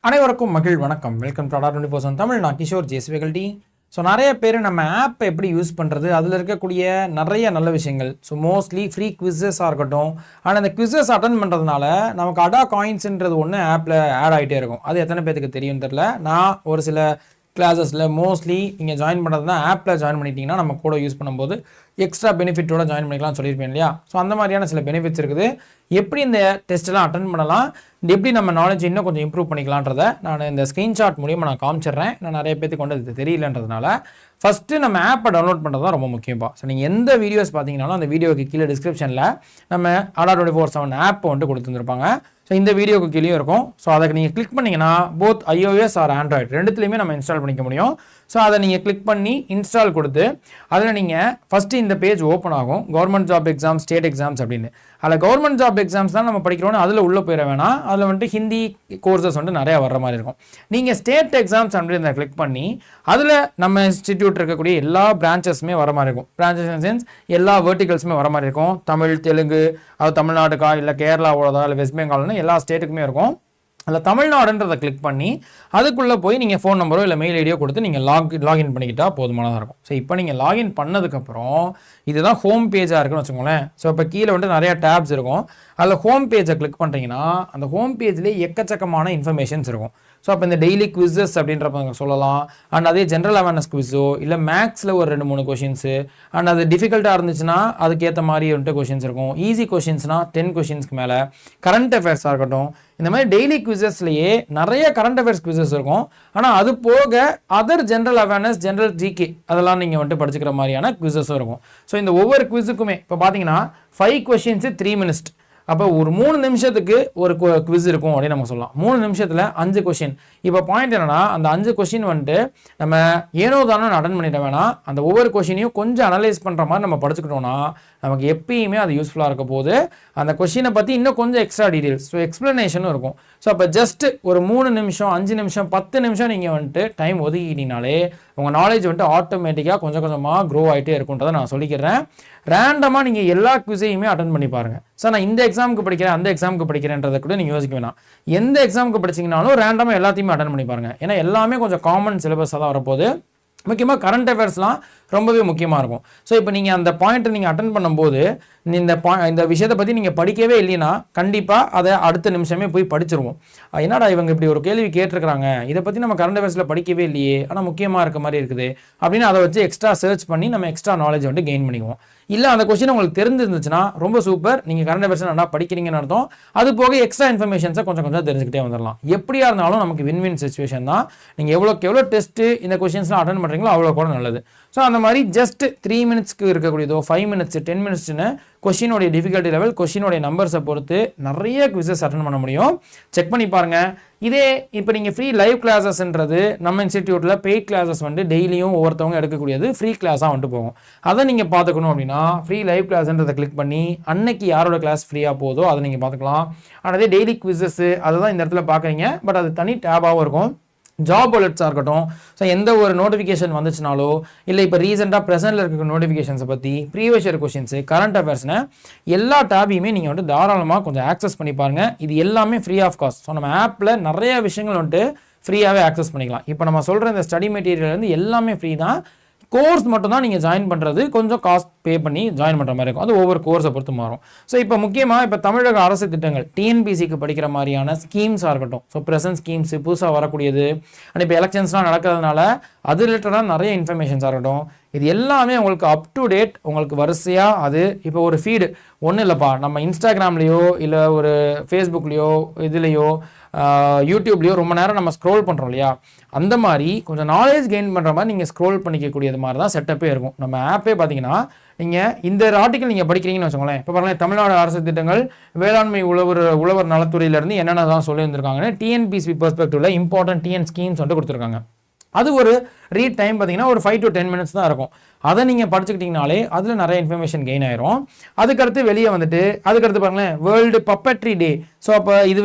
அனைவருக்கும் மகிழ் வணக்கம். வெல்கம் டு அடா 24 தமிழ். நான் கிஷோர் ஜேஸ்வேகல்டி. ஸோ நிறைய பேர் நம்ம ஆப்பை எப்படி யூஸ் பண்ணுறது, அதில் இருக்கக்கூடிய நிறைய நல்ல விஷயங்கள், ஸோ மோஸ்ட்லி ஃப்ரீ குவிஸஸாக இருக்கட்டும். ஆனால் அந்த குவிஸஸ் அட்டன் பண்ணுறதுனால நமக்கு அடா காயின்ஸுன்றது ஒன்று ஆப்பில் ஆட் ஆகிட்டே இருக்கும். அது எத்தனை பேருக்கு தெரியும் தெரில. நான் ஒரு சில கிளாஸஸில் மோஸ்ட்லி நீங்கள் ஜாயின் பண்ணுறதுனா ஆப்பில் ஜாயின் பண்ணிட்டீங்கன்னா நம்ம கூட யூஸ் பண்ணும்போது எக்ஸ்ட்ரா பெனிஃபிட்டோட ஜாயின் பண்ணிக்கலாம்னு சொல்லியிருப்பேன் இல்லையா. ஸோ அந்த மாதிரியான சில பெனிஃபிட்ஸ் இருக்குது. எப்படி இந்த டெஸ்ட்டெல்லாம் அட்டன் பண்ணலாம், எப்படி நம்ம நாலேஜ் இன்னும் கொஞ்சம் இம்ப்ரூவ் பண்ணிக்கலான்றதை நான் இந்த ஸ்க்ரீன்ஷாட் மூலியமாக நான் காமிச்சிடுறேன். நான் நிறைய பேருக்கு கொண்டு அது தெரியலன்றதுனால ஃபஸ்ட்டு நம்ம ஆப்பை டவுன்லோட் பண்ணுறது தான் ரொம்ப முக்கியப்பா. ஸோ நீங்கள் எந்த வீடியோஸ் பார்த்தீங்கன்னாலும் அந்த வீடியோக்கு கீழே டிஸ்கிரிப்ஷனில் நம்ம அடா 24/7 ஆப் வந்துட்டு கொடுத்துருப்பாங்க. ஸோ இந்த வீடியோக்கு கீழே இருக்கும். ஸோ அதை நீங்கள் கிளிக் பண்ணிங்கன்னா போத் iOS ஆர் ஆண்ட்ராய்டு ரெண்டுத்துலையுமே நம்ம இன்ஸ்டால் பண்ணிக்க முடியும். ஸோ அதை நீங்கள் கிளிக் பண்ணி இன்ஸ்டால் கொடுத்து அதில் நீங்கள் ஃபஸ்ட்டு இந்த பேஜ் ஓப்பன் ஆகும். Government job exam, state exams அப்படின்னு. அதில் கவர்மெண்ட் ஜாப் எக்ஸாம்ஸ் தான் நம்ம படிக்கிறோன்னு அதில் உள்ளே போயிட வேணாம். அதில் வந்துட்டு ஹிந்தி கோர்சஸ் வந்துட்டு நிறையா வர்ற மாதிரி இருக்கும். நீங்கள் ஸ்டேட் எக்ஸாம்ஸ் அப்படின்னு கிளிக் பண்ணி அதில் நம்ம இன்ஸ்டிடியூட் இருக்கக்கூடிய எல்லா பிரான்ச்சஸுமே வர மாதிரி இருக்கும். பிரான்ச்சஸ் இன் சென்ஸ் எல்லா வெர்டிகல்ஸுமே வர மாதிரி இருக்கும். தமிழ், தெலுங்கு, அது தமிழ்நாட்டுக்கா இல்லை கேரளாவோடதா இல்லை வெஸ்ட் பெங்கால்னு எல்லா ஸ்டேட்டுக்குமே இருக்கும். அதில் தமிழ்நாடுன்றதை கிளிக் பண்ணி அதுக்குள்ளே போய் நீங்கள் ஃபோன் நம்பரோ இல்லை மெயில் ஐடியோ கொடுத்து நீங்கள் லாகின் பண்ணிக்கிட்டால் போதுமானதாக இருக்கும். ஸோ இப்போ நீங்கள் லாகின் பண்ணதுக்கப்புறம் இதுதான் ஹோம் பேஜாக இருக்குன்னு வச்சுக்கோங்களேன். ஸோ இப்போ கீழே வந்துட்டு நிறையா டேப்ஸ் இருக்கும். அதில் ஹோம் பேஜை கிளிக் பண்ணுறீங்கன்னா அந்த ஹோம் பேஜ்லேயே எக்கச்சக்கமான இன்ஃபர்மேஷன்ஸ் இருக்கும். ஸோ அப்போ இந்த டெய்லி குவிஸஸ் அப்படின்றப்ப சொல்லலாம். அண்ட் அதே ஜென்ரல் அவேர்னஸ் குவிஸோ இல்லை மேக்ஸில் ஒரு 2-3 கொஷின்ஸு, அண்ட் அது டிஃபிகல்ட்டாக இருந்துச்சுன்னா அதுக்கேற்ற மாதிரி வந்துட்டு கொஷின்ஸ் இருக்கும். ஈஸி கொஷின்ஸ்னால் 10 கொஷின்ஸ்க்கு மேலே. கரண்ட் அஃபேர்ஸாக இருக்கட்டும், இந்த மாதிரி டெய்லி குவிஸஸ்லேயே நிறைய கரண்ட் அஃபேர்ஸ் குவிஸஸ் இருக்கும். ஆனால் அது போக other general awareness, general GK அதெல்லாம் நீங்கள் வந்துட்டு படிச்சுக்கிற மாதிரியான குவிஸஸும் இருக்கும். ஸோ இந்த ஒவ்வொரு குவிஸுக்குமே இப்போ பார்த்தீங்கன்னா 5 கொஷின்ஸு 3 minutes. அப்போ ஒரு 3 நிமிஷத்துக்கு ஒரு குவிஸ் இருக்கும் அப்படின்னு நம்ம சொல்லலாம். 3 நிமிஷத்தில் 5 கொஷின். இப்போ பாயிண்ட் என்னன்னா, அந்த 5 கொஷின் வந்துட்டு நம்ம ஏனோ தானே அட்டன் பண்ணிட வேணாம். அந்த ஒவ்வொரு கொஷினையும் கொஞ்சம் அனலைஸ் பண்ணுற மாதிரி நம்ம படிச்சுக்கிட்டோம்னா நமக்கு எப்பயுமே அது யூஸ்ஃபுல்லாக இருக்க போது. அந்த கொஷினை பற்றி இன்னும் கொஞ்சம் எக்ஸ்ட்ரா டீட்டெயில்ஸ், ஸோ எக்ஸ்ப்ளனேஷனும் இருக்கும். ஸோ அப்போ ஜஸ்ட் ஒரு 3 நிமிஷம், 5 நிமிஷம், 10 நிமிஷம் நீங்கள் வந்துட்டு டைம் ஒதுக்கிட்டீங்கனாலே உங்கள் நாலேஜ் வந்துட்டு ஆட்டோமேட்டிக்காக கொஞ்சம் கொஞ்சமாக க்ரோ ஆகிட்டே இருக்குன்றதை நான் சொல்லிக்கிறேன். ரேண்டமாக நீங்கள் எல்லா குவிஸையுமே அட்டன் பண்ணி பாருங்கள். சார் நான் இந்த எக்ஸாமுக்கு படிக்கிறேன், அந்த எக்ஸாமுக்கு படிக்கிறேன்றதை கூட நீங்கள் யோசிக்க வேணாம். எந்த எக்ஸாமுக்கு படிச்சிங்கனாலும் ரேண்டமாக எல்லாத்தையுமே அட்டன் பண்ணி பாருங்கள். ஏன்னா எல்லாமே கொஞ்சம் காமன் சிலபஸாக தான் வரப்போகுது. முக்கியமாக கரண்ட் அஃபேர்ஸ்லாம் ரொம்பவே முக்கியமாக இருக்கும். ஸோ இப்போ நீங்கள் அந்த பாயிண்ட்டை நீங்கள் அட்டன் பண்ணும்போது இந்த விஷயத்தை பற்றி நீங்கள் படிக்கவே இல்லைன்னா கண்டிப்பாக அதை அடுத்த நிமிஷமே போய் படிச்சிருவோம். என்னடா இவங்க இப்படி ஒரு கேள்வி கேட்டிருக்கிறாங்க, இதை பற்றி நம்ம கரண்ட் அஃபேர்ஸில் படிக்கவே இல்லையே, ஆனால் முக்கியமாக இருக்க மாதிரி இருக்குது அப்படின்னு அதை வச்சு எக்ஸ்ட்ரா சர்ச் பண்ணி நம்ம எக்ஸ்ட்ரா நாலேஜ் வந்து கெயின் பண்ணிக்குவோம். இல்லை அந்த கொஸ்டின் உங்களுக்கு தெரிஞ்சிருந்துச்சுன்னா ரொம்ப சூப்பர், நீங்கள் கரண்ட் அஃபேர்ஸ் நல்லா படிக்கிறீங்கன்னு அர்த்தம். அது போக எக்ஸ்ட்ரா இன்ஃபர்மேஷன்ஸை கொஞ்சம் கொஞ்சம் தெரிஞ்சுக்கிட்டே வந்துடலாம். எப்படியா இருந்தாலும் நமக்கு வின் சுச்சுவேஷன் தான். நீங்கள் எவ்வளோ டெஸ்ட்டு இந்த கொஸ்டின்ஸ்லாம் அட்டன் பண்ணுறீங்களோ அவ்வளோ கூட நல்லது. ஸோ அந்த மாதிரி ஜஸ்ட் 3 மினிட்ஸ்க்கு இருக்கக்கூடியதோ 5 minutes 10 minutesன்னு கொஸ்டினோடைய டிஃபிகல்ட்டி லெவல், கொஸ்டினோடைய நம்பர்ஸை பொறுத்து நிறைய குவிசஸ் அட்டன் பண்ண முடியும். செக் பண்ணி பாருங்கள். இதே இப்போ நீங்கள் ஃப்ரீ லைவ் கிளாஸஸ்ன்றது நம்ம இன்ஸ்டிடியூட்டில் பெய்ட் கிளாஸஸ் வந்து டெய்லியும் ஒவ்வொருத்தவங்க எடுக்கக்கூடியது ஃப்ரீ கிளாஸாக வந்துட்டு போகும். அதை நீங்கள் பார்த்துக்கணும் அப்படின்னா ஃப்ரீ லைவ் கிளாஸ்ன்றதை கிளிக் பண்ணி அன்னைக்கு யாரோட கிளாஸ் ஃப்ரீயாக போதோ அதை நீங்கள் பார்த்துக்கலாம். ஆனால் அதே டெய்லி குவிசஸ்ஸு அதை தான் இந்த இடத்துல பார்க்குறீங்க. பட் அது தனி டேபாகவும் இருக்கும். ஜாப் அலர்ட்ஸாக இருக்கட்டும், ஸோ எந்த ஒரு நோட்டிஃபிகேஷன் வந்துச்சுனாலோ இல்லை இப்போ ரீசெண்டாக ப்ரெசென்ட்டில் இருக்க நோட்டிஃபிகேஷன்ஸை பற்றி, ப்ரீவியஸ் இயர் கொஷின்ஸு, கரண்ட் அஃபேர்ஸ்னு எல்லா டேபையுமே நீங்கள் வந்துட்டு தாராளமாக கொஞ்சம் ஆக்சஸ் பண்ணி பாருங்கள். இது எல்லாமே ஃப்ரீ ஆஃப் காஸ்ட். ஸோ நம்ம ஆப்பில் நிறைய விஷயங்கள் வந்துட்டு ஃப்ரீயாகவே ஆக்சஸ் பண்ணிக்கலாம். இப்போ நம்ம சொல்கிற இந்த ஸ்டடி மெட்டீரியல் வந்து எல்லாமே ஃப்ரீ தான். கோர்ஸ் மட்டும் தான் நீங்கள் ஜாயின் பண்ணுறது கொஞ்சம் காஸ்ட் பே பண்ணி ஜாயின் பண்ணுற மாதிரி இருக்கும். அது ஒவ்வொரு கோர்ஸை பொறுத்து மாறும். ஸோ இப்போ முக்கியமாக இப்போ தமிழக அரசு திட்டங்கள் டிஎன்பிசிக்கு படிக்கிற மாதிரியான ஸ்கீம்ஸாக இருக்கட்டும், ஸோ ப்ரெசன்ட் ஸ்கீம்ஸு புதுசாக வரக்கூடியது, அண்ட் இப்போ எலெக்ஷன்ஸ்லாம் நடக்கிறதுனால அது ரிலேட்டடாக நிறைய இன்ஃபர்மேஷன்ஸாக இருக்கட்டும், இது எல்லாமே உங்களுக்கு அப் டு டேட் உங்களுக்கு வரிசையாக அது இப்போ ஒரு ஃபீடு ஒன்றும் இல்லைப்பா. நம்ம இன்ஸ்டாகிராம்லேயோ இல்லை ஒரு ஃபேஸ்புக்லேயோ இதுலேயோ யூடியூப்லேயோ ரொம்ப நேரம் நம்ம ஸ்க்ரோல் பண்ணுறோம் இல்லையா, அந்த மாதிரி கொஞ்சம் நாலேஜ் கெயின் பண்ணுற மாதிரி நீங்கள் ஸ்க்ரோல் பண்ணிக்கக்கூடியது மாதிரி தான் செட்டப்பே இருக்கும். நம்ம ஆப்பே பார்த்தீங்கன்னா நீங்கள் இந்த ஆர்டிக்கல் நீங்கள் படிக்கிறீங்கன்னு வச்சுக்கோங்களேன். இப்போ பாருங்கள், தமிழ்நாடு அரசு திட்டங்கள் வேளாண்மை உழவர் நலத்துறையிலேருந்து என்னென்ன தான் சொல்லியிருந்திருக்காங்கன்னு டிஎன்பிசி பெர்ஸ்பெக்டிவ்ல இம்பார்ட்டன்ட் டிஎன் ஸ்கீம்ஸ் வந்து கொடுத்துருக்காங்க. அது ஒரு ரீட் டைம் பார்த்தீங்கன்னா ஒரு 5 to 10 minutes தான் இருக்கும். அதை நீங்கள் படிச்சுக்கிட்டீங்கனாலே அதில் நிறைய இன்ஃபர்மேஷன் கெயின் ஆயிரும். அதுக்கடுத்து வெளியே வந்துட்டு அதுக்கடுத்து பாருங்களேன், வேர்ல்டு பப்பட்ரி டே. ஸோ அப்போ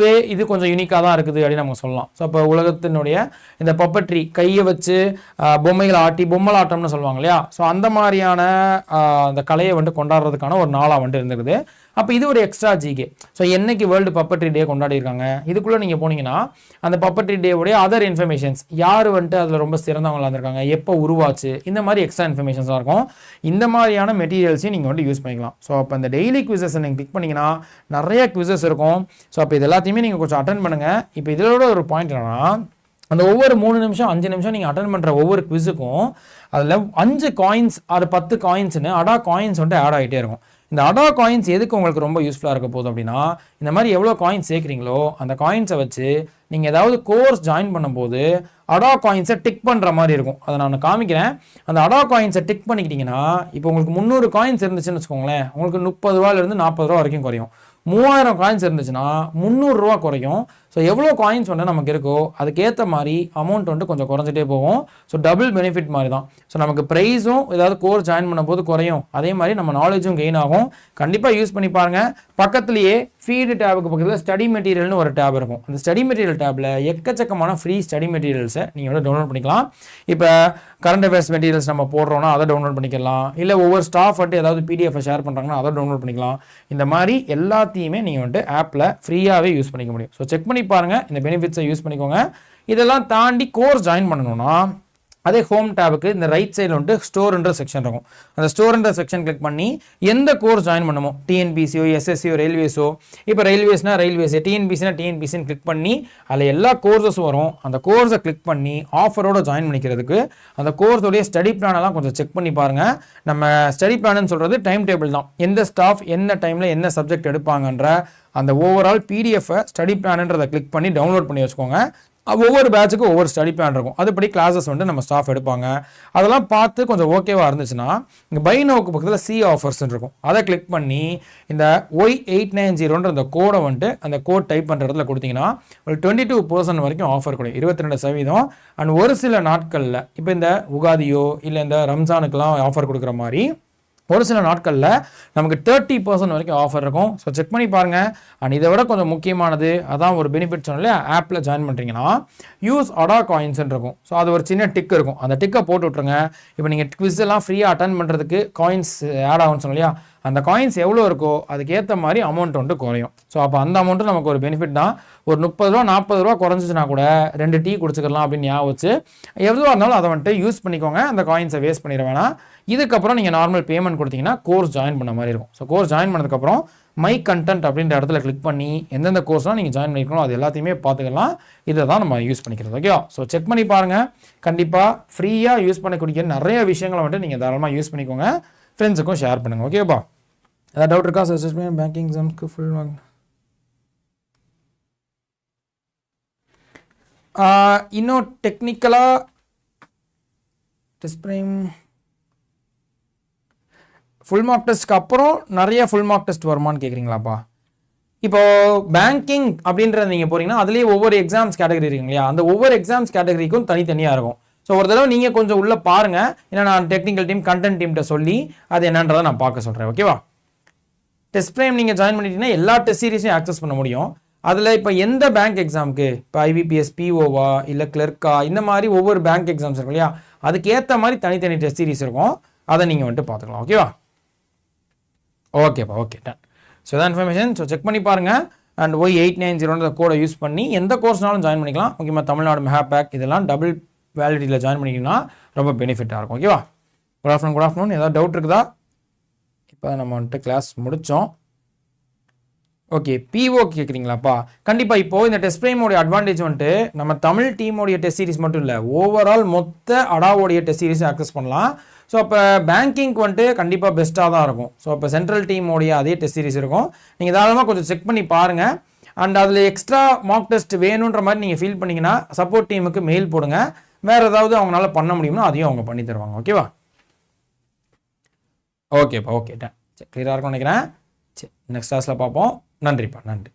இது கொஞ்சம் யூனிக்காக தான் இருக்குது அப்படின்னு நம்ம சொல்லலாம். ஸோ அப்போ உலகத்தினுடைய இந்த பப்பட்ரி கையை வச்சு பொம்மைகளை ஆட்டி பொம்மலாட்டம்னு சொல்லுவாங்க இல்லையா, ஸோ அந்த மாதிரியான அந்த கலையை வந்துட்டு கொண்டாடுறதுக்கான ஒரு நாளாக வந்துட்டு இருந்துருக்குது. அப்போ இது ஒரு எக்ஸ்ட்ரா ஜிகே. ஸோ என்னைக்கு வேர்ல்டு பப்பட்ரி டே கொண்டாடி இருக்காங்க, இதுக்குள்ளே நீங்கள் போனீங்கன்னா அந்த பப்பட்ரி டேவுடைய அதர் இன்ஃபர்மேஷன்ஸ், யார் வந்துட்டு அதில் ரொம்ப சிறந்தவங்களாக இருந்திருக்காங்க, எப்போ உருவாச்சு, இந்த மாதிரி எக்ஸ்ட்ரா இன்ஃபர்மேஷன்ஸாக இருக்கும். இந்த மாதிரியான மெட்டீரியல்ஸையும் நீங்கள் வந்துட்டு யூஸ் பண்ணிக்கலாம். ஸோ அப்போ அந்த டெய்லி குவிசஸ் நீங்கள் கிளிக் பண்ணிங்கன்னா நிறைய குவிசஸ் இருக்கும். ஸோ அப்போ இது எல்லாத்தையுமே நீங்கள் கொஞ்சம் அட்டன் பண்ணுங்கள். இப்போ இதோட ஒரு பாயிண்ட் என்னன்னா, அந்த ஒவ்வொரு 3 நிமிஷம் 5 நிமிஷம் நீங்கள் அட்டன் பண்ணுற ஒவ்வொரு குவிஸுக்கும் அதில் 5 காயின்ஸ் அது 10 காயின்ஸ்னு அடா காயின்ஸ் வந்துட்டு ஆட் ஆகிட்டே இருக்கும். இந்த அடா காயின்ஸ் எதுக்கு உங்களுக்கு ரொம்ப யூஸ்ஃபுல்லாக இருக்க போகுது அப்படின்னா, இந்த மாதிரி எவ்வளோ காயின்ஸ் சேர்க்குறீங்களோ அந்த காயின்ஸை வச்சு நீங்கள் ஏதாவது கோர்ஸ் ஜாயின் பண்ணும்போது அடா காயின்ஸை டிக் பண்ணுற மாதிரி இருக்கும். அதை நான் காமிக்கிறேன். அந்த அடா காயின்ஸை டிக் பண்ணிக்கிட்டிங்கன்னா இப்போ உங்களுக்கு 300 காயின்ஸ் இருந்துச்சுன்னு வச்சுக்கோங்களேன், உங்களுக்கு 30 ரூபாயிலிருந்து 40 ரூபா வரைக்கும் குறையும். 3000 காயின்ஸ் இருந்துச்சுன்னா 300 ரூபா குறையும். ஸோ எவ்வளோ காயின்ஸ் வந்து நமக்கு இருக்கோ அதுக்கேற்ற மாதிரி அமௌண்ட் வந்து கொஞ்சம் குறைஞ்சிட்டே போகும். ஸோ டபுள் பெனிஃபிட் மாதிரி தான். ஸோ நமக்கு ப்ரைஸும் ஏதாவது கோர்ஸ் ஜாயின் பண்ணும்போது குறையும், அதே மாதிரி நம்ம நாலேஜும் கெயின் ஆகும். கண்டிப்பாக யூஸ் பண்ணி பாருங்கள். பக்கத்துலேயே ஃபீடு டேபுக்கு பக்கத்தில் ஸ்டடி மெட்டீரியல்னு ஒரு டேப் இருக்கும். அந்த ஸ்டடி மெட்டீரியல் டேப்பில் எக்கச்சக்கமான ஃப்ரீ ஸ்டடி மெட்டீரியல்ஸை நீங்கள் வந்து டவுன்லோட் பண்ணிக்கலாம். இப்போ கரண்ட் அஃபேர்ஸ் மெட்டீரியல்ஸ் நம்ம போடுறோன்னா அதை டவுன்லோட் பண்ணிக்கலாம். இல்லை ஒவ்வொரு ஸ்டாஃப் வந்துட்டு ஏதாவது பிடிஎஃப் ஷேர் பண்ணுறாங்கன்னா அதை டவுன்லோட் பண்ணிக்கலாம். இந்த மாதிரி எல்லாத்தையுமே நீங்கள் வந்துட்டு ஆப்பில் ஃப்ரீயாகவே யூஸ் பண்ணிக்க முடியும். ஸோ செக் பண்ணி பாருங்க, இந்த பெனிஃபிட்ஸை யூஸ் பண்ணிக்கோங்க. இதெல்லாம் தாண்டி கோர்ஸ் ஜாயின் பண்ணணும்னா அதே ஹோம் டேபுக்கு இந்த ரைட் சைடில் வந்துட்டு ஸ்டோர்ன்ற செக்ஷன் இருக்கும். அந்த ஸ்டோர்ன்ற செக்ஷன் கிளிக் பண்ணி எந்த கோர்ஸ் ஜாயின் பண்ணணுமோ, டிஎன்பிசியோ எஸ்எஸ்சியோ ரயில்வேஸோ, இப்போ ரயில்வேஸ்னா ரயில்வேஸ், டிஎன்பிசினா டிஎன்பிசின்னு கிளிக் பண்ணி அதில் எல்லா கோர்ஸஸும் வரும். அந்த கோர்ஸை கிளிக் பண்ணி ஆஃபரோட ஜாயின் பண்ணிக்கிறதுக்கு அந்த கோர்ஸோடைய ஸ்டடி பிளானெல்லாம் கொஞ்சம் செக் பண்ணி பாருங்கள். நம்ம ஸ்டடி பிளான்னு சொல்கிறது டைம் டேபிள் தான். எந்த ஸ்டாஃப் என்ன டைமில் என்ன சப்ஜெக்ட் எடுப்பாங்கன்ற அந்த ஓவரால் பிடிஎஃபை ஸ்டடி பிளான்ன்றதை கிளிக் பண்ணி டவுன்லோட் பண்ணி வச்சுக்கோங்க. ஒவ்வொரு பேட்சுக்கும் ஒவ்வொரு ஸ்டடி பிளான் இருக்கும். அதுபடி கிளாஸஸ் வந்து நம்ம ஸ்டாஃப் எடுப்பாங்க. அதெல்லாம் பார்த்து கொஞ்சம் ஓகேவாக இருந்துச்சுன்னா இங்கே பை நோவுக்கு பக்கத்தில் சி ஆஃபர்ஸ்ன்னு இருக்கும். அதை கிளிக் பண்ணி இந்த Y890ன்ற அந்த கோடை வந்துட்டு அந்த கோட் டைப் பண்ணுற இடத்துல கொடுத்தீங்கன்னா ஒரு 22% வரைக்கும் ஆஃபர் கொடுக்கும், 22%. அண்ட் ஒரு சில நாட்களில் இப்போ இந்த உகாதியோ இல்லை இந்த ரம்ஜானுக்கெல்லாம் ஆஃபர் கொடுக்குற மாதிரி ஒரு சில நாட்களில் நமக்கு 30% வரைக்கும் ஆஃபர் இருக்கும். ஸோ செக் பண்ணி பாருங்கள். அண்ட் இதை விட கொஞ்சம் முக்கியமானது, அதான் ஒரு பெனிஃபிட் சொன்னாலே, ஆப்பில் ஜாயின் பண்ணுறீங்கன்னா யூஸ் அடா காயின்ஸ்ன்னு இருக்கும். ஸோ அது ஒரு சின்ன டிக் இருக்கும். அந்த டிக்கை போட்டு விட்ருங்க. இப்போ நீங்கள் குவிஸ் எல்லாம் ஃப்ரீயாக அட்டன் பண்ணுறதுக்கு காயின்ஸ் ஆட் ஆகும்னு சொன்னோம் இல்லையா, அந்த காயின்ஸ் எவ்வளோ இருக்கோ அதுக்கேற்ற மாதிரி அமௌண்ட் வந்துட்டு குறையும். ஸோ அப்போ அந்த அமௌண்ட்டு நமக்கு ஒரு பெனிஃபிட் தான். ஒரு 30 ரூபா 40 ரூபா குறைஞ்சிச்சுன்னா கூட 2 டீ குடிச்சிக்கலாம் அப்படின்னு ஞாபகம் வச்சு எவ்வளோ இருந்தாலும் அதை வந்துட்டு யூஸ் பண்ணிக்கோங்க. அந்த காயின்ஸை வேஸ்ட் பண்ணிட வேணாம். இதுக்கப்புறம் நீங்கள் நார்மல் பேமெண்ட் கொடுத்தீங்கன்னா கோர்ஸ் ஜாயின் பண்ண மாதிரி இருக்கும். ஸோ கோர்ஸ் ஜாயின் பண்ணதுக்கப்புறம் மை கண்டென்ட் அப்படின்ற இடத்துல கிளிக் பண்ணி எந்தெந்த கோர்ஸ்லாம் நீங்கள் ஜாயின் பண்ணிக்கணும் அது எல்லாத்தையுமே பார்த்துக்கலாம். இதை தான் நம்ம யூஸ் பண்ணிக்கிறது. ஓகே, ஸோ செக் பண்ணி பாருங்கள். கண்டிப்பாக ஃப்ரீயாக யூஸ் பண்ணக்கூடிய நிறைய விஷயங்களை வந்துட்டு நீங்கள் தாராளமாக யூஸ் பண்ணிக்கோங்க. ஃப்ரெண்ட்ஸுக்கும் ஷேர் பண்ணுங்கள். ஓகேப்பா, ஏதாவது டவுட் இருக்கா? சார் பேங்கிங் எக்ஸாம்ஸ்க்கு ஃபுல் வாங்க. இன்னும் டெக்னிக்கலாக டெஸ்ட் ப்ரைம் ஃபுல் மார்க் டெஸ்ட்க்கு அப்புறம் நிறைய ஃபுல் மார்க் டெஸ்ட் வருமானு கேட்குறீங்களாப்பா? இப்போது பேங்கிங் அப்படின்றத நீங்கள் போகிறீங்கன்னா அதுலேயே ஒவ்வொரு எக்ஸாம்ஸ் கேட்டகரி இருக்குங்க இல்லையா, அந்த ஒவ்வொரு எக்ஸாம்ஸ் கேட்டகரிக்கும் தனித்தனியாக இருக்கும். ஸோ ஒரு தடவை நீங்கள் கொஞ்சம் உள்ளே பாருங்கள். ஏன்னா நான் டெக்னிக்கல் டீம் கண்டென்ட் டீம்கிட்ட சொல்லி அது என்னன்றதை நான் பார்க்க சொல்கிறேன். ஓகேவா, டெஸ்ட் ப்ரைம் நீங்கள் ஜாயின் பண்ணிட்டீங்கன்னா எல்லா டெஸ்ட் சீரிஸையும் ஆக்சஸ் பண்ண முடியும். அதில் இப்போ எந்த பேங்க் எக்ஸாமுக்கு, இப்போ ஐபிபிஎஸ் பிஓவா இல்லை கிளர்க்கா, இந்த மாதிரி ஒவ்வொரு பேங்க் எக்ஸாம்ஸ் இருக்கும் இல்லையா, அதுக்கேற்ற மாதிரி தனித்தனி டெஸ்ட் சீரிஸ் இருக்கும். அதை நீங்கள் வந்துட்டு பார்த்துக்கலாம். ஓகேவா, ஓகேப்பா, ஓகே, டன். ஸோ இதான் இன்ஃபர்மேஷன். ஸோ செக் பண்ணி பாருங்கள். அண்ட் Y890 கோடை யூஸ் பண்ணி எந்த கோர்ஸ்னாலும் ஜாயின் பண்ணிக்கலாம். முக்கியமாக தமிழ்நாடு மெகா பேக் இதெல்லாம் டபுள் வேலிடிட்டியில் ஜாயின் பண்ணிங்கன்னா ரொம்ப பெனிஃபிட்டாக இருக்கும். ஓகேவா, குட் ஆஃப்டர்நூன். ஏதாவது டவுட் இருக்குதா? இப்போ நம்ம வந்துட்டு கிளாஸ் முடித்தோம். ஓகே, பிஓ கேட்குறீங்களாப்பா? கண்டிப்பாக இப்போது இந்த டெஸ்ட் ப்ரைமோடைய அட்வான்டேஜ் வந்துட்டு நம்ம தமிழ் டீமோடைய டெஸ்ட் சீரிஸ் மட்டும் இல்லை, ஓவரால் மொத்த அடாவோடைய டெஸ்ட் சீரிஸை ஆக்சஸ் பண்ணலாம். ஸோ அப்போ பேங்கிங்க்கு வந்துட்டு கண்டிப்பாக பெஸ்ட்டாக தான் இருக்கும். ஸோ அப்போ சென்ட்ரல் டீமோடைய அதே டெஸ்ட் சீரிஸ் இருக்கும். நீங்கள் தாராளமாக கொஞ்சம் செக் பண்ணி பாருங்கள். அண்ட் அதில் எக்ஸ்ட்ரா மார்க் டெஸ்ட் வேணுன்ற மாதிரி நீங்கள் ஃபீல் பண்ணிங்கன்னா சப்போர்ட் டீமுக்கு மெயில் போடுங்க. வேறு ஏதாவது அவங்களால பண்ண முடியும்னா அதையும் அவங்க பண்ணி தருவாங்க. ஓகேவா, ஓகேப்பா, ஓகே, டன். சரி, கிளியராக இருக்கும்னு நினைக்கிறேன். சரி, நெக்ஸ்ட் கிளாஸில் பார்ப்போம். நன்றிப்பா, நன்றி.